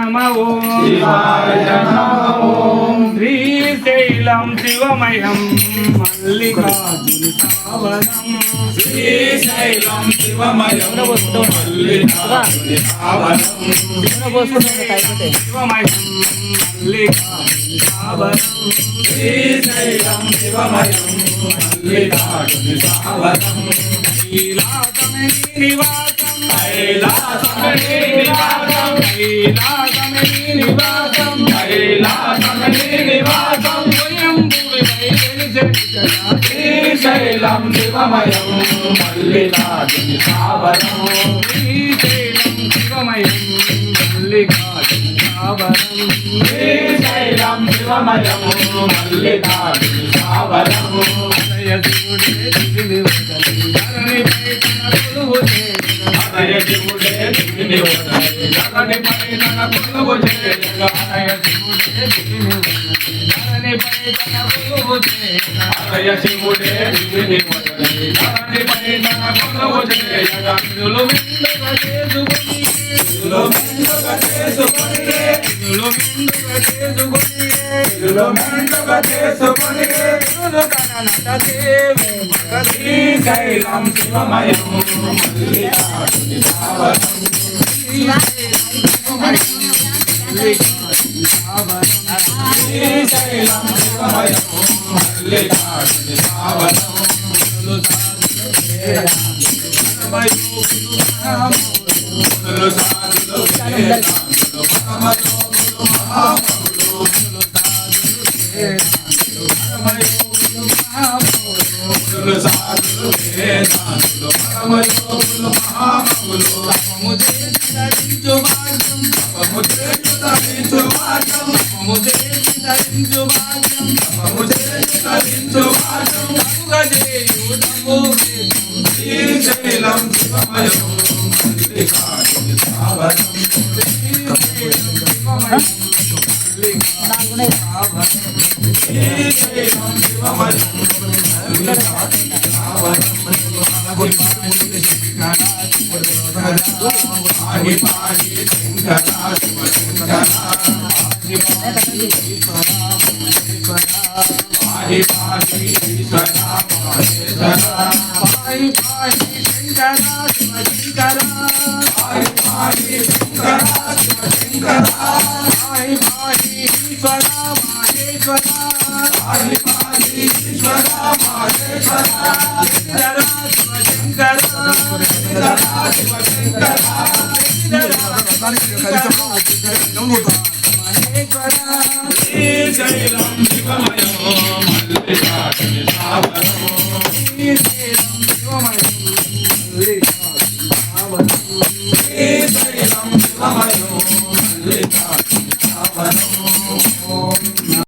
నమ ఓం శివాయ నమ ఓం శ్రీశైలం శివమయం మల్లికార్జున స్థావరం శ్రీశైలం శివమయం మల్లికార్జున స్థావరం శివమయం మల్లికార్జున స్థావరం శ్రీశైలం శివమయం మల్లికార్జున స్థావరం కైలాసమే నివాసం కైలాసమే నివాసం కైలాసమే నివాసం కైలాసమే నివాసం స్వయంభువై వెలిసెను శ్రీశైలం శివమయం మల్లికార్జున స్థావరం శ్రీశైలం శివమయం మల్లికార్జున స్థావరం శ్రీశైలం శివమయం మల్లికార్జున స్థావరం జయ శివుడే దివిని వదలి ధరణిపై తన కొలువు చేసిన హరయ శివుడే దివిని వదలి ధరణిపై తన కొలువు చేయగా జయ శివుడే దివిని వదలి ధరణిపై తన కొలువు చేసిన హరయ శివుడే దివిని వదలి ధరణిపై తన కొలువు చేయగా నిలులు మెండుగా చేసుకొని నిలులు మెండుగా చేసుకొని నిలులు మెండుగా చేసుకొని నిలులు మెండుగా చేసుకొని నిలులు తన నట దేవి మగధి శ్రీశైలం శివమయం మల్లికార్జున స్థావరం శ్రీశైలం శివమయం మల్లికార్జున స్థావరం మునులు సాధులు వేదాంతులు పరమయోగులు మహామహులు మునులు సాధులు వేదాంతులు పరమయోగులు మహామహులు తపము చేసి ధరించు మార్గం తపము చేసి ధరించు మార్గం శ్రీశైలం శివమయం మల్లికార్జున స్థావరం శ్రీశైలం శివమయం మల్లికార్జున స్థావరం పాడి పాడి శంకరా శివశంకరా పాడి పాడి ఈశ్వరా మహేశ్వరా పాయి పాయి శంకర శివ శంకర పాడి పాడి శంకరా శివశంకరా పాయి పాయి ఈశ్వర మహేశ్వర పాడి పాడి ఈశ్వరా మహేశ్వరా శంకర శివ శంకర శివశంకరా మహేశ్వర శ్రీశైలం శివమయం